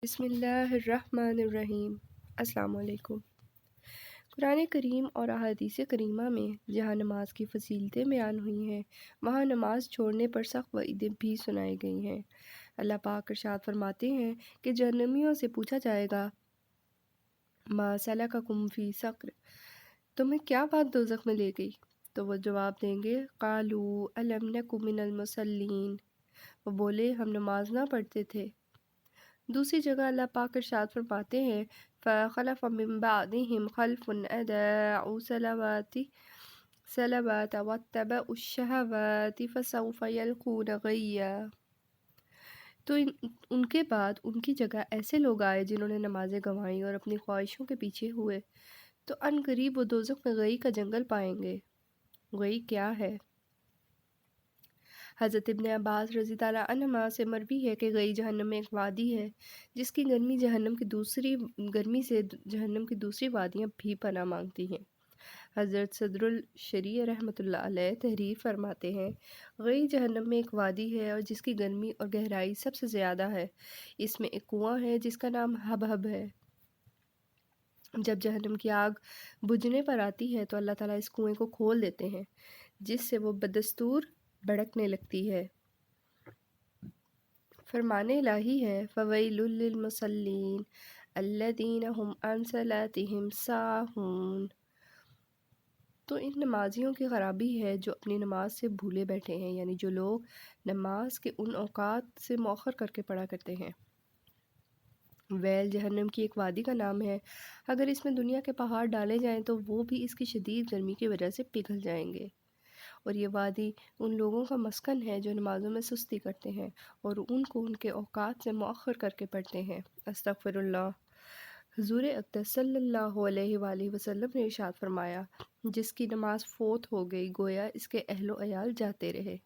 بسم اللہ الرحمن الرحیم۔ السلام علیکم۔ قرآن کریم اور احادیث کریمہ میں جہاں نماز کی فضیلتیں بیان ہوئی ہیں، وہاں نماز چھوڑنے پر سخت وعیدیں بھی سنائی گئی ہیں۔ اللہ پاک ارشاد فرماتے ہیں کہ جہنمیوں سے پوچھا جائے گا، ما سلککم فی سقر، تمہیں کیا بات دوزخ میں لے گئی؟ تو وہ جواب دیں گے، قالوا الم نک من المصلین، وہ بولے ہم نماز نہ پڑھتے تھے۔ دوسری جگہ اللہ پاک ارشاد فرماتے ہیں، فَخَلَفَ مِن بَعْدِهِمْ خَلْفٌ أَضَاعُوا الصَّلَوَاتِ وَاتَّبَعُوا الشَّهَوَاتِ فَسَوْفَ يَلْقُونَ غَيًّا۔ تو ان کے بعد ان کی جگہ ایسے لوگ آئے جنہوں نے نمازیں گنوائیں اور اپنی خواہشوں کے پیچھے ہوئے، تو ان قریب وہ دوزخ میں غی کا جنگل پائیں گے۔ غی کیا ہے؟ حضرت ابن عباس رضی اللہ عنہما سے مروی ہے کہ غی جہنم میں ایک وادی ہے جس کی گرمی سے جہنم کی دوسری وادیاں بھی پناہ مانگتی ہیں۔ حضرت صدر الشریعہ رحمۃ اللہ علیہ تحریر فرماتے ہیں، غی جہنم میں ایک وادی ہے اور جس کی گرمی اور گہرائی سب سے زیادہ ہے۔ اس میں ایک کنواں ہے جس کا نام حبہب ہے۔ جب جہنم کی آگ بجھنے پر آتی ہے تو اللہ تعالیٰ اس کنویں کو کھول دیتے ہیں، جس سے وہ بدستور بھڑکنے لگتی ہے۔ فرمان الہی ہے، فَوَيْلٌ لِّلْمُصَلِّينَ الَّذِينَ هُمْ عَنْ صَلَاتِهِمْ سَاهُونَ۔ تو ان نمازیوں کی خرابی ہے جو اپنی نماز سے بھولے بیٹھے ہیں، یعنی جو لوگ نماز کے ان اوقات سے مؤخر کر کے پڑھا کرتے ہیں۔ ویل جہنم کی ایک وادی کا نام ہے، اگر اس میں دنیا کے پہاڑ ڈالے جائیں تو وہ بھی اس کی شدید گرمی کی وجہ سے پگھل جائیں گے۔ اور یہ وادی ان لوگوں کا مسکن ہے جو نمازوں میں سستی کرتے ہیں اور ان کو ان کے اوقات سے مؤخر کر کے پڑھتے ہیں۔ استغفر اللہ۔ حضور اقدس صلی اللہ علیہ وآلہ وسلم نے ارشاد فرمایا، جس کی نماز فوت ہو گئی گویا اس کے اہل و عیال جاتے رہے۔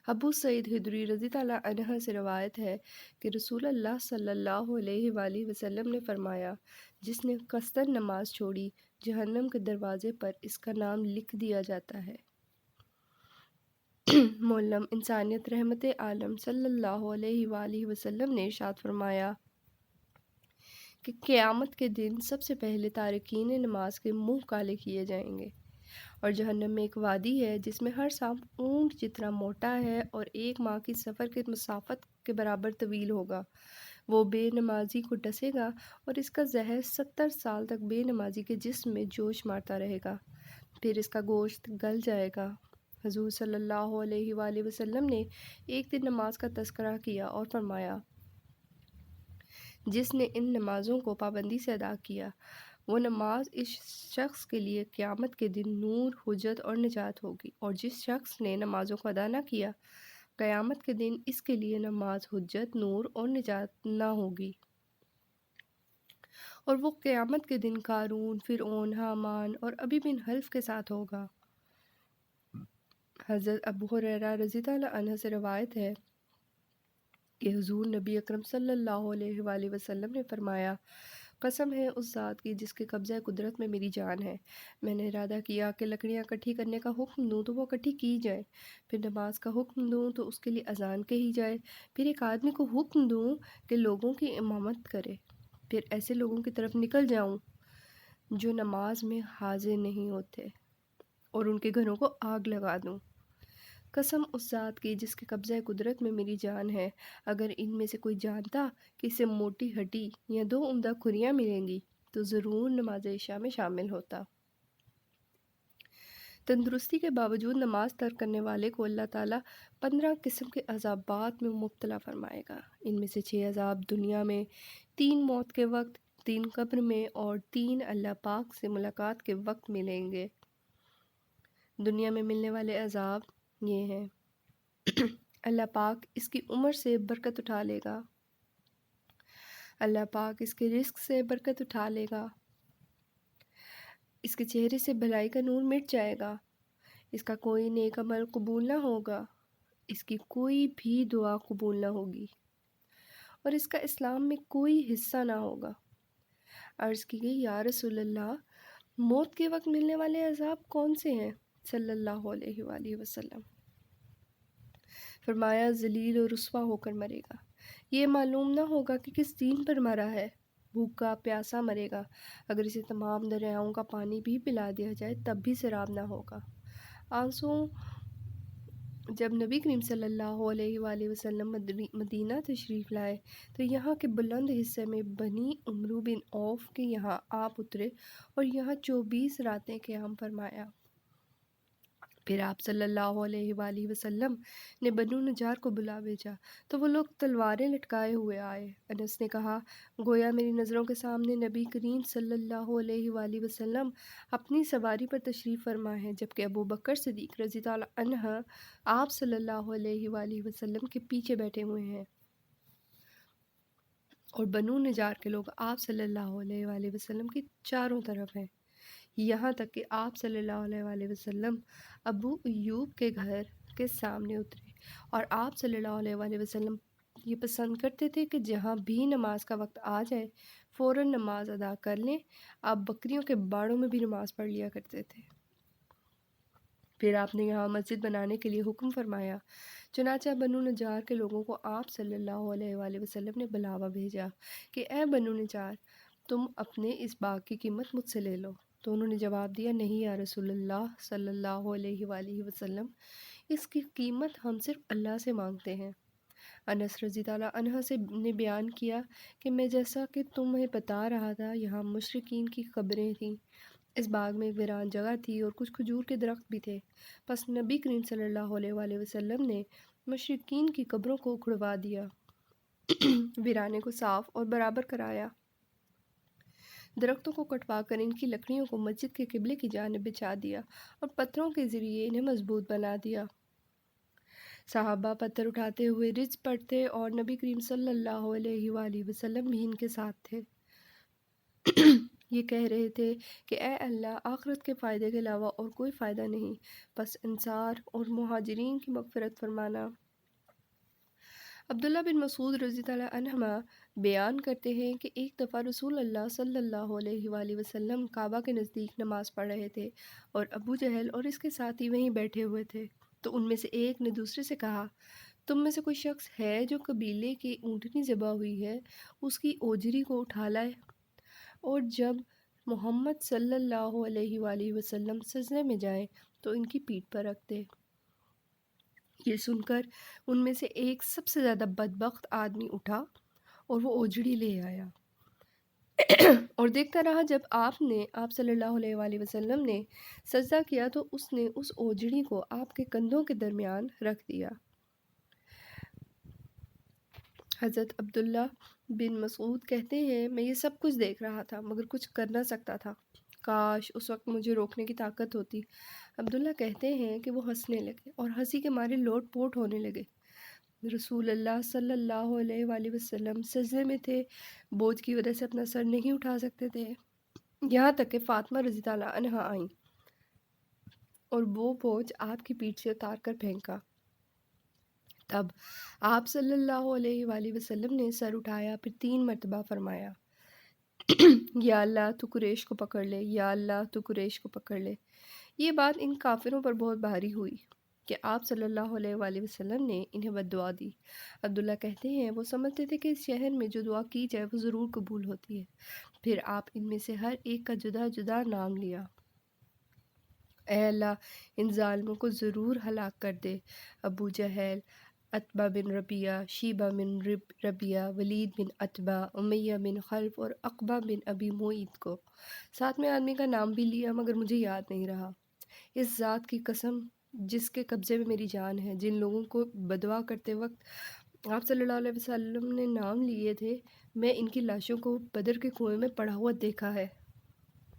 ابو سعید خدری رضی اللہ عنہ سے روایت ہے کہ رسول اللہ صلی اللہ علیہ وآلہ وسلم نے فرمایا، جس نے قصداً نماز چھوڑی، جہنم کے دروازے پر اس کا نام لکھ دیا جاتا ہے۔ معلم انسانیت رحمت عالم صلی اللہ علیہ وآلہ وسلم نے ارشاد فرمایا کہ قیامت کے دن سب سے پہلے تارکین نماز کے منہ کالے کیے جائیں گے۔ اور جہنم میں ایک وادی ہے جس میں ہر سانپ اونٹ جتنا موٹا ہے اور 1 ماہ کی سفر کے مسافت کے برابر طویل ہوگا۔ وہ بے نمازی کو ڈسے گا اور اس کا زہر 70 سال تک بے نمازی کے جسم میں جوش مارتا رہے گا، پھر اس کا گوشت گل جائے گا۔ حضور صلی اللہ علیہ وآلہ وسلم نے ایک دن نماز کا تذکرہ کیا اور فرمایا، جس نے ان نمازوں کو پابندی سے ادا کیا، وہ نماز اس شخص کے لیے قیامت کے دن نور، حجت اور نجات ہوگی، اور جس شخص نے نمازوں کو ادا نہ کیا، قیامت کے دن اس کے لیے نماز حجت، نور اور نجات نہ ہوگی، اور وہ قیامت کے دن قارون، فرعون، حامان اور ابی بن حلف کے ساتھ ہوگا۔ حضرت ابو ہریرہ رضی اللہ عنہ سے روایت ہے کہ حضور نبی اکرم صلی اللہ علیہ وآلہ وسلم نے فرمایا، قسم ہے اس ذات کی جس کے قبضہ قدرت میں میری جان ہے، میں نے ارادہ کیا کہ لکڑیاں اکٹھی کرنے کا حکم دوں تو وہ اکٹھی کی جائیں، پھر نماز کا حکم دوں تو اس کے لیے اذان کہی جائے، پھر ایک آدمی کو حکم دوں کہ لوگوں کی امامت کرے، پھر ایسے لوگوں کی طرف نکل جاؤں جو نماز میں حاضر نہیں ہوتے اور ان کے گھروں کو آگ لگا دوں۔ قسم اس ذات کی جس کے قبضہ قدرت میں میری جان ہے، اگر ان میں سے کوئی جانتا کہ اسے موٹی ہڈی یا 2 عمدہ کھریاں ملیں گی تو ضرور نماز عشاء میں شامل ہوتا۔ تندرستی کے باوجود نماز ترک کرنے والے کو اللہ تعالیٰ 15 قسم کے عذابات میں مبتلا فرمائے گا۔ ان میں سے 6 عذاب دنیا میں، 3 موت کے وقت، 3 قبر میں اور 3 اللہ پاک سے ملاقات کے وقت ملیں گے۔ دنیا میں ملنے والے عذاب یہ ہیں، اللہ پاک اس کی عمر سے برکت اٹھا لے گا، اللہ پاک اس کے رزق سے برکت اٹھا لے گا، اس کے چہرے سے بھلائی کا نور مٹ جائے گا، اس کا کوئی نیک عمل قبول نہ ہوگا، اس کی کوئی بھی دعا قبول نہ ہوگی، اور اس کا اسلام میں کوئی حصہ نہ ہوگا۔ عرض کی گئی، یا رسول اللہ، موت کے وقت ملنے والے عذاب کون سے ہیں؟ صلی اللہ علیہ وآلہ وسلم۔ فرمایا، ذلیل و رسوا ہو کر مرے گا، یہ معلوم نہ ہوگا کہ کس دین پر مرا ہے، بھوکا پیاسا مرے گا، اگر اسے تمام دریاؤں کا پانی بھی پلا دیا جائے تب بھی سیراب نہ ہوگا۔ آنسو جب نبی کریم صلی اللہ علیہ وآلہ وسلم مدینہ تشریف لائے تو یہاں کے بلند حصے میں بنی عمرو بن عوف کے یہاں آپ اترے اور یہاں 24 راتیں قیام فرمایا۔ پھر آپ صلی اللہ علیہ وآلہ وسلم نے بنو نجار کو بلا بھیجا تو وہ لوگ تلواریں لٹکائے ہوئے آئے۔ انس نے کہا، گویا میری نظروں کے سامنے نبی کریم صلی اللہ علیہ وآلہ وسلم اپنی سواری پر تشریف فرما ہے، جبکہ ابو بکر صدیق رضی اللہ عنہ آپ صلی اللہ علیہ وآلہ وسلم کے پیچھے بیٹھے ہوئے ہیں، اور بنو نجار کے لوگ آپ صلی اللہ علیہ وآلہ وسلم کی چاروں طرف ہیں، یہاں تک کہ آپ صلی اللہ علیہ وآلہ وسلم ابو ایوب کے گھر کے سامنے اترے، اور آپ صلی اللہ علیہ وآلہ وسلم یہ پسند کرتے تھے کہ جہاں بھی نماز کا وقت آ جائے فوراً نماز ادا کر لیں۔ آپ بکریوں کے باڑوں میں بھی نماز پڑھ لیا کرتے تھے۔ پھر آپ نے یہاں مسجد بنانے کے لیے حکم فرمایا، چنانچہ بنو نجار کے لوگوں کو آپ صلی اللہ علیہ وآلہ وسلم نے بلاوا بھیجا کہ اے بنو نجار، تم اپنے اس باغ کی قیمت مجھ سے لے لو۔ تو انہوں نے جواب دیا، نہیں یا رسول اللہ صلی اللہ علیہ وآلہ وسلم، اس کی قیمت ہم صرف اللہ سے مانگتے ہیں۔ انس رضی اللہ عنہ نے بیان کیا کہ میں جیسا کہ تمہیں بتا رہا تھا یہاں مشرکین کی قبریں تھیں، اس باغ میں ایک ویران جگہ تھی اور کچھ کھجور کے درخت بھی تھے، پس نبی کریم صلی اللہ علیہ وآلہ وسلم نے مشرکین کی قبروں کو اکھڑوا دیا، ویرانے کو صاف اور برابر کرایا، درختوں کو کٹوا کر ان کی لکڑیوں کو مسجد کے قبلے کی جانب بچھا دیا اور پتھروں کے ذریعے انہیں مضبوط بنا دیا۔ صحابہ پتھر اٹھاتے ہوئے رجز پڑھتے اور نبی کریم صلی اللہ علیہ وآلہ وسلم بھی ان کے ساتھ تھے۔ یہ کہہ رہے تھے کہ اے اللہ، آخرت کے فائدے کے علاوہ اور کوئی فائدہ نہیں، بس انصار اور مہاجرین کی مغفرت فرمانا۔ عبداللہ بن مسعود رضی اللہ عنہما بیان کرتے ہیں کہ ایک دفعہ رسول اللہ صلی اللہ علیہ وآلہ وسلم کعبہ کے نزدیک نماز پڑھ رہے تھے اور ابو جہل اور اس کے ساتھی وہیں بیٹھے ہوئے تھے، تو ان میں سے ایک نے دوسرے سے کہا، تم میں سے کوئی شخص ہے جو قبیلے کی اونٹنی ذبح ہوئی ہے اس کی اوجری کو اٹھا لائے اور جب محمد صلی اللہ علیہ وآلہ وسلم سجدے میں جائیں تو ان کی پیٹھ پر رکھ دے۔ یہ سن کر ان میں سے ایک سب سے زیادہ بدبخت آدمی اٹھا اور وہ اوجڑی لے آیا اور دیکھتا رہا جب آپ صلی اللہ علیہ وآلہ وسلم نے سجدہ کیا تو اس نے اس اوجڑی کو آپ کے کندھوں کے درمیان رکھ دیا۔ حضرت عبداللہ بن مسعود کہتے ہیں، میں یہ سب کچھ دیکھ رہا تھا مگر کچھ کر نہ سکتا تھا، کاش اس وقت مجھے روکنے کی طاقت ہوتی۔ عبداللہ کہتے ہیں کہ وہ ہنسنے لگے اور ہنسی کے مارے لوٹ پوٹ ہونے لگے۔ رسول اللہ صلی اللہ علیہ وآلہ وسلم سجدے میں تھے، بوجھ کی وجہ سے اپنا سر نہیں اٹھا سکتے تھے، یہاں تک کہ فاطمہ رضی اللہ عنہا آئیں اور وہ بوجھ آپ کی پیٹھ سے اتار کر پھینکا۔ تب آپ صلی اللہ علیہ وآلہ وسلم نے سر اٹھایا، پھر 3 مرتبہ فرمایا، یا اللہ تو قریش کو پکڑ لے، یا اللہ تو قریش کو پکڑ لے۔ یہ بات ان کافروں پر بہت بھاری ہوئی کہ آپ صلی اللہ علیہ وآلہ وسلم نے انہیں بد دعا دی۔ عبداللہ کہتے ہیں وہ سمجھتے تھے کہ اس شہر میں جو دعا کی جائے وہ ضرور قبول ہوتی ہے، پھر آپ ان میں سے ہر ایک کا جدا جدا نام لیا، اے اللہ ان ظالموں کو ضرور ہلاک کر دے، ابو جہل، عتبہ بن ربیعہ، شیبہ بن ربیعہ، ولید بن عتبہ، امیہ بن خلف اور عقبہ بن ابی معیط کو۔ 7ویں آدمی کا نام بھی لیا مگر مجھے یاد نہیں رہا۔ اس ذات کی قسم جس کے قبضے میں میری جان ہے، جن لوگوں کو بدعا کرتے وقت آپ صلی اللہ علیہ وسلم نے نام لیے تھے، میں ان کی لاشوں کو بدر کے کنویں میں پڑا ہوا دیکھا ہے۔